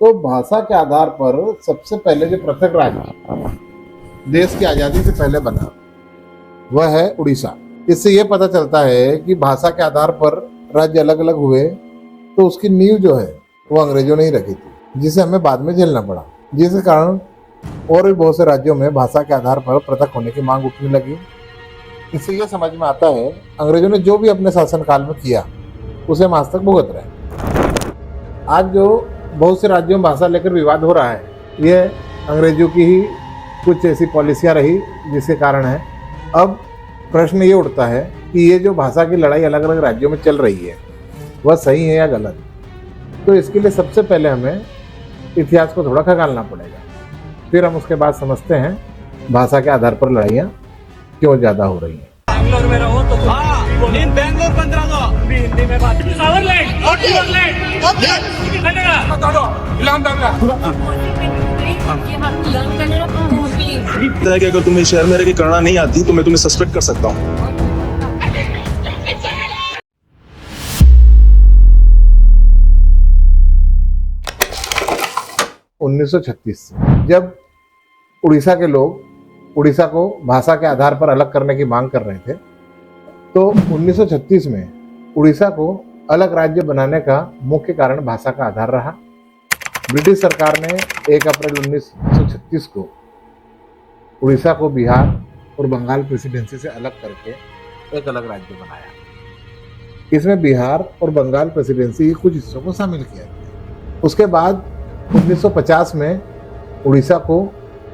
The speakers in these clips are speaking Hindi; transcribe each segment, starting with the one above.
तो भाषा के आधार पर सबसे पहले जो पृथक राज्य देश की आजादी से पहले बना वह है उड़ीसा। इससे यह पता चलता है कि भाषा के आधार पर राज्य अलग अलग हुए तो उसकी नींव जो है वो अंग्रेजों ने ही रखी थी, जिसे हमें बाद में झेलना पड़ा, जिसके कारण और भी बहुत से राज्यों में भाषा के आधार पर पृथक होने की मांग उठने लगी। इससे यह समझ में आता है अंग्रेजों ने जो भी अपने शासनकाल में किया उसे हम आज तक भुगत रहे हैं। आज जो बहुत से राज्यों में भाषा लेकर विवाद हो रहा है, यह अंग्रेजों की ही कुछ ऐसी पॉलिसियां रही जिसके कारण है। अब प्रश्न ये उठता है कि ये जो भाषा की लड़ाई अलग अलग राज्यों में चल रही है वह सही है या गलत। तो इसके लिए सबसे पहले हमें इतिहास को थोड़ा खंगालना पड़ेगा, फिर हम उसके बाद समझते हैं भाषा के आधार पर लड़ाइयाँ क्यों ज़्यादा हो रही हैं। बैंगलोर में रहो तो बैंगलोर 15 हिंदी में बात कि अगर तुम्हें शहर में रह के करना नहीं आती तो मैं तुम्हें सस्पेक्ट कर सकता हूँ। उन्नीस से जब उड़ीसा के लोग उड़ीसा को भाषा के आधार पर अलग करने की मांग कर रहे थे, तो 1936 में उड़ीसा को अलग राज्य बनाने का मुख्य कारण भाषा का आधार रहा। ब्रिटिश सरकार ने 1 अप्रैल 1936 को उड़ीसा को बिहार और बंगाल प्रेसिडेंसी से अलग करके एक अलग राज्य बनाया। इसमें बिहार और बंगाल प्रेसिडेंसी के कुछ हिस्सों को शामिल किया गया। उसके बाद 1950 में उड़ीसा को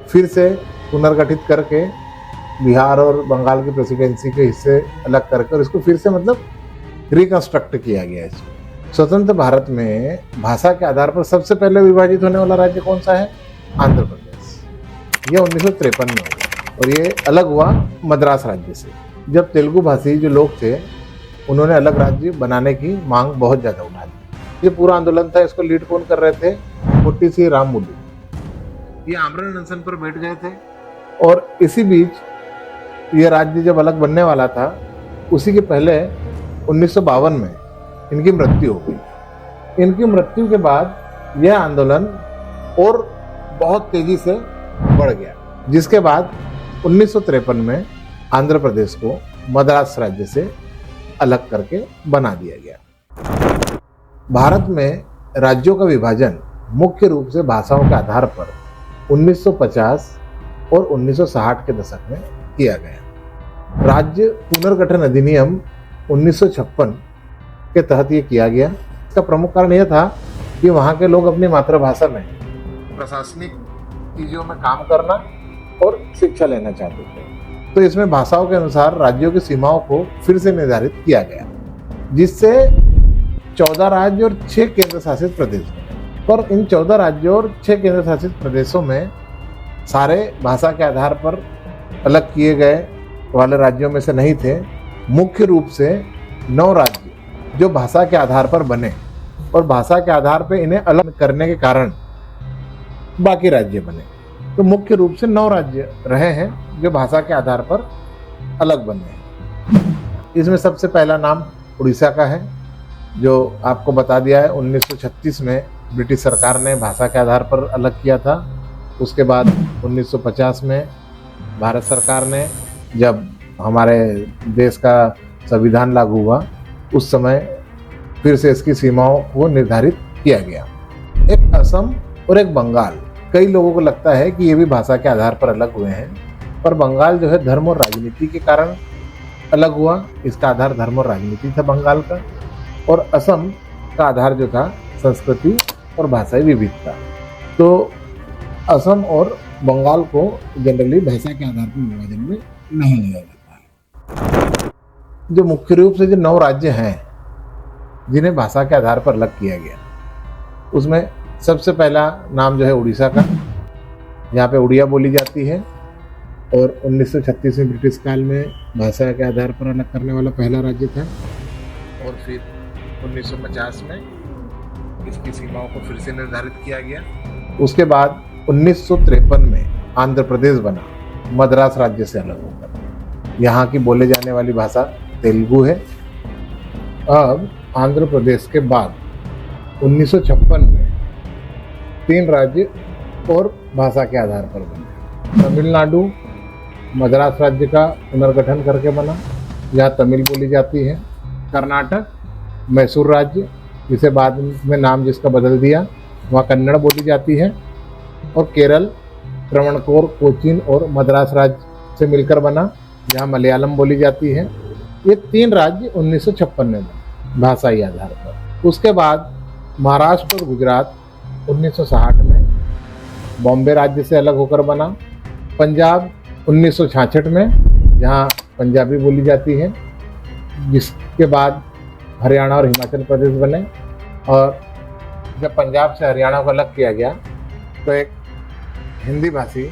फिर से पुनर्गठित करके बिहार और बंगाल की प्रेसिडेंसी के हिस्से अलग करके और इसको फिर से मतलब रिकंस्ट्रक्ट किया गया। इसको स्वतंत्र भारत में भाषा के आधार पर सबसे पहले विभाजित होने वाला राज्य कौन सा है? आंध्र प्रदेश। यह 1953 में हुआ और ये अलग हुआ मद्रास राज्य से। जब तेलुगु भाषी जो लोग थे उन्होंने अलग राज्य बनाने की मांग बहुत ज़्यादा उठा दी। ये पूरा आंदोलन था, इसको लीड कौन कर रहे थे? पोट्टी श्री राममूलु। ये आमरण अनशन पर बैठ गए थे और इसी बीच ये राज्य जब अलग बनने वाला था उसी के पहले 1952 में इनकी मृत्यु हो गई। इनकी मृत्यु के बाद यह आंदोलन और बहुत तेजी से बढ़ गया, जिसके बाद 1953 में आंध्र प्रदेश को मद्रास राज्य से अलग करके बना दिया गया। भारत में राज्यों का विभाजन मुख्य रूप से भाषाओं के आधार पर 1950 और 1960 के दशक में किया गया। राज्य पुनर्गठन अधिनियम 1956 के तहत ये किया गया। इसका प्रमुख कारण यह था कि वहाँ के लोग अपनी मातृभाषा में प्रशासनिक चीज़ों में काम करना और शिक्षा लेना चाहते थे। तो इसमें भाषाओं के अनुसार राज्यों की सीमाओं को फिर से निर्धारित किया गया, जिससे 14 राज्य और 6 केंद्र शासित प्रदेश बने। पर इन 14 राज्यों और 6 केंद्र शासित प्रदेशों में सारे भाषा के आधार पर अलग किए गए वाले राज्यों में से नहीं थे। मुख्य रूप से 9 राज्य जो भाषा के आधार पर बने और भाषा के आधार पर इन्हें अलग करने के कारण बाकी राज्य बने। तो मुख्य रूप से 9 राज्य रहे हैं जो भाषा के आधार पर अलग बने हैं। इसमें सबसे पहला नाम उड़ीसा का है, जो आपको बता दिया है 1936 में ब्रिटिश सरकार ने भाषा के आधार पर अलग किया था। उसके बाद 1950 में भारत सरकार ने, जब हमारे देश का संविधान लागू हुआ, उस समय फिर से इसकी सीमाओं को निर्धारित किया गया। एक असम और एक बंगाल, कई लोगों को लगता है कि ये भी भाषा के आधार पर अलग हुए हैं, पर बंगाल जो है धर्म और राजनीति के कारण अलग हुआ। इसका आधार धर्म और राजनीति था बंगाल का, और असम का आधार जो था संस्कृति और भाषाई विविधता। तो असम और बंगाल को जनरली भाषा के आधार पर विभाजन में नहीं लिया जाता है। जो मुख्य रूप से जो 9 राज्य हैं जिन्हें भाषा के आधार पर अलग किया गया, उसमें सबसे पहला नाम जो है उड़ीसा का। यहाँ पे उड़िया बोली जाती है और 1936 में ब्रिटिश काल में भाषा के आधार पर अलग करने वाला पहला राज्य था। और फिर 1950 में इसकी सीमाओं को फिर से निर्धारित किया गया। उसके बाद 1953 में आंध्र प्रदेश बना, मद्रास राज्य से अलग होकर। यहाँ की बोले जाने वाली भाषा तेलुगु है। अब आंध्र प्रदेश के बाद 1956 में 3 राज्य और भाषा के आधार पर बने। तमिलनाडु मद्रास राज्य का पुनर्गठन करके बना, जहाँ तमिल बोली जाती है। कर्नाटक मैसूर राज्य, जिसे बाद में नाम जिसका बदल दिया, वहाँ कन्नड़ बोली जाती है। और केरल त्रवणकोर, कोचीन और मद्रास राज्य से मिलकर बना, जहाँ मलयालम बोली जाती है। ये 3 राज्य 1956 में बने भाषाई आधार पर। उसके बाद महाराष्ट्र और गुजरात 1960 में बॉम्बे राज्य से अलग होकर बना। पंजाब 1966 में, जहाँ पंजाबी बोली जाती है। जिसके बाद हरियाणा और हिमाचल प्रदेश बने। और जब पंजाब से हरियाणा को अलग किया गया तो एक हिंदी भाषी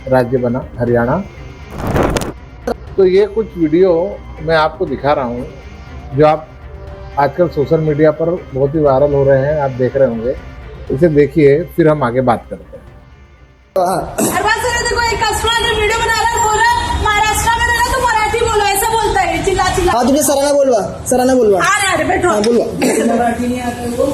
राज्य बना हरियाणा। तो ये कुछ वीडियो मैं आपको दिखा रहा हूँ जो आप आजकल सोशल मीडिया पर बहुत ही वायरल हो रहे हैं, आप देख रहे होंगे। इसे देखिए, फिर हम आगे बात करते हैं। देखो, एक कस्टमर वीडियो बना रहा है, बोल रहा है महाराष्ट्र में रहना तो मराठी बोलो, ऐसा बोलता है चिल्ला चिल्ला। हाँ, तुझे सराना बोलवा अरे बैठो, बोलवा। मराठी नहीं आता वो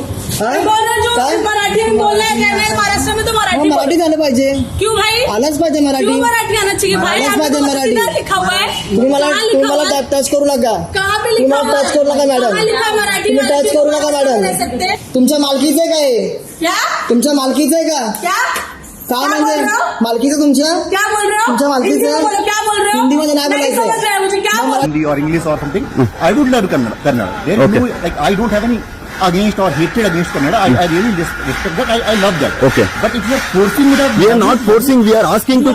बोल रहा जो मराठी में बोल रहा है, महाराष्ट्र में तो मराठी मराठी झालं पाहिजे। क्यों भाई? आलंच पाहिजे मराठी। क्यों मराठी आना चाहिए भाई? आलंच पाहिजे मराठी। लिखा हुआ है, तुम्ही मला टच करू नका। कहाँ पे लिखा हुआ है? टच करू नका मॅडम, मराठी तुम्ही टच करू नका मॅडम। तुमच्या मालकीचं आहे काय? क्या तुमच्या मालकीचं आहे का? क्या काय म्हणजे मालकीचं तुमच्या? क्या बोल रहे हो? तुमच्या मालकीचं? क्या बोल रहे हो? हिंदी मध्ये नाही बोलायचं। समझ रहे हैं मुझे क्या बोल Hindi or English or something. I would learn Kannada. There is no, like, I don't have any against or hatred against Kannada. I really respect that. I love that. Okay. But if you are forcing me to, We are not forcing. We are asking to.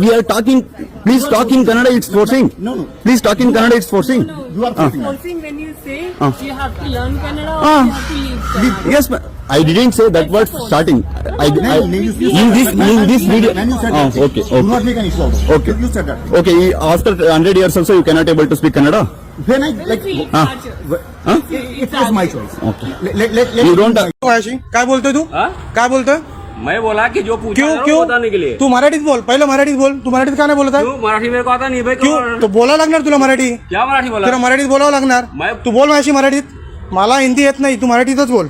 We are talking. Please talk in Kannada. It's forcing. No. Please talk in Kannada. It's forcing. You are forcing. Forcing when you say you have to learn Kannada or you have to leave Kannada. Yes, ma'am. I didn't say that word starting. In this video. Then you said that. Okay. Do not make an issue of it. Okay. You said that. Okay. After 100 years also, you cannot able to speak Kannada. When I like, it was my choice. Okay. Let You don't. काय बोलतोय तू? काय बोलतोय? मैं बोला कि जो पूछा क्यों था क्यों वो बताने के लिए। तू मराठीत बोल, पहिलं मराठीत बोल। तू मराठीत का नाही बोलत आहे? क्यों मराठी मेरे को आता नहीं भाई? क्यों? तो बोलावं लागणार तुला मराठी। क्या मराठी बोला? तुला मराठीत बोलावं लागणार। तू बोल माझ्याशी मराठीत। मला हिंदी येत नाही, तू मराठीतच बोल।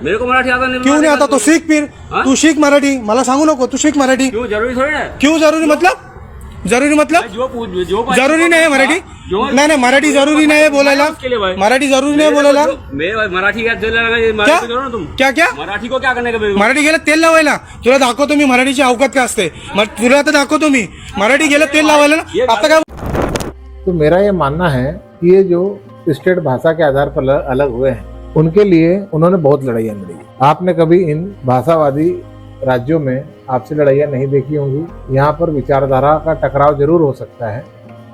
मेरे को मराठी आता नहीं। क्यों नहीं आता? तो सीख फिर। तू सीख मराठी, मला सांगू नको, तू सीख मराठी। क्यों जरूरी थोड़ी है? क्यों जरूरी मतलब? जरूरी मतलब जरूरी नाही मराठी। नाही मराठी जरूरी नाही बोलायला। मराठी जरूरी नाही बोलायला। मराठी क्या क्या मराठी को क्या करने का? मराठी गेलं तेल लावायला। तुला दाखवतो मी मराठीची अवकात काय असते। तुला आता दाखवतो मी मराठी गेलं तेल लावायला ना। आता काय? तो मेरा ये मानना है कि ये जो स्टेट भाषा के आधार पर अलग हुए हैं, उनके लिए उन्होंने बहुत लड़ाइयाँ लड़ी। आपने कभी इन भाषावादी राज्यों में आपसी लड़ाइयाँ नहीं देखी होंगी। यहाँ पर विचारधारा का टकराव जरूर हो सकता है,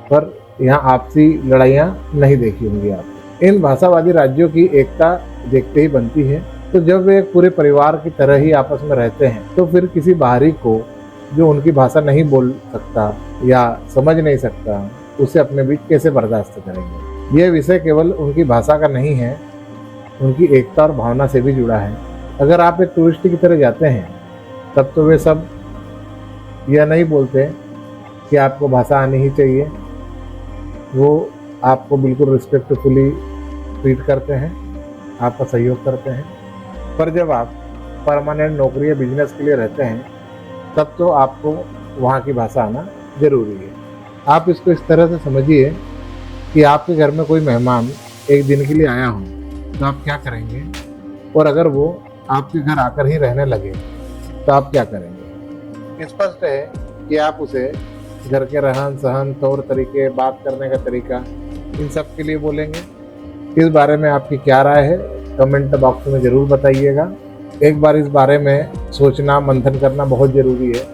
पर यहाँ आपसी लड़ाइयाँ नहीं देखी होंगी आप। इन भाषावादी राज्यों की एकता देखते ही बनती है। तो जब वे पूरे परिवार की तरह ही आपस में रहते हैं, तो फिर किसी बाहरी को जो उनकी भाषा नहीं बोल सकता या समझ नहीं सकता, उसे अपने बीच कैसे बर्दाश्त करेंगे। यह विषय केवल उनकी भाषा का नहीं है, उनकी एकता और भावना से भी जुड़ा है। अगर आप एक टूरिस्ट की तरह जाते हैं, तब तो वे सब यह नहीं बोलते कि आपको भाषा आनी ही चाहिए। वो आपको बिल्कुल रिस्पेक्टफुली ट्रीट करते हैं, आपका सहयोग करते हैं। पर जब आप परमानेंट नौकरी या बिजनेस के लिए रहते हैं, तब तो आपको वहाँ की भाषा आना ज़रूरी है। आप इसको इस तरह से समझिए कि आपके घर में कोई मेहमान एक दिन के लिए आया हो, तो आप क्या करेंगे? और अगर वो आपके घर आकर ही रहने लगे, तो आप क्या करेंगे? स्पष्ट है कि आप उसे घर के रहन सहन, तौर तरीके, बात करने का तरीका, इन सब के लिए बोलेंगे। इस बारे में आपकी क्या राय है, कमेंट बॉक्स में ज़रूर बताइएगा। एक बार इस बारे में सोचना, मंथन करना बहुत ज़रूरी है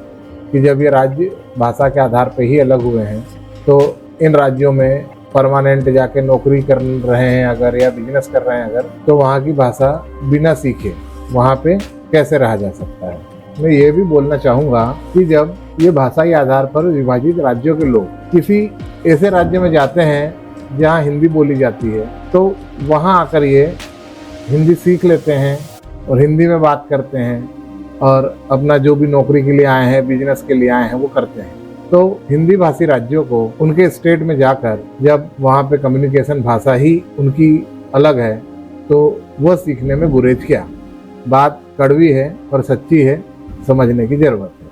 कि जब ये राज्य भाषा के आधार पर ही अलग हुए हैं, तो इन राज्यों में परमानेंट जाके नौकरी कर रहे हैं अगर, या बिजनेस कर रहे हैं अगर, तो वहाँ की भाषा बिना सीखे वहाँ पे कैसे रहा जा सकता है। मैं ये भी बोलना चाहूँगा कि जब ये भाषाई आधार पर विभाजित राज्यों के लोग किसी ऐसे राज्य में जाते हैं जहाँ हिंदी बोली जाती है, तो वहाँ आकर ये हिंदी सीख लेते हैं और हिंदी में बात करते हैं और अपना जो भी नौकरी के लिए आए हैं, बिजनेस के लिए आए हैं, वो करते हैं। तो हिंदी भाषी राज्यों को उनके स्टेट में जाकर जब वहाँ पे कम्युनिकेशन भाषा ही उनकी अलग है, तो वह सीखने में गुरेज क्या। बात कड़वी है और सच्ची है, समझने की जरूरत है।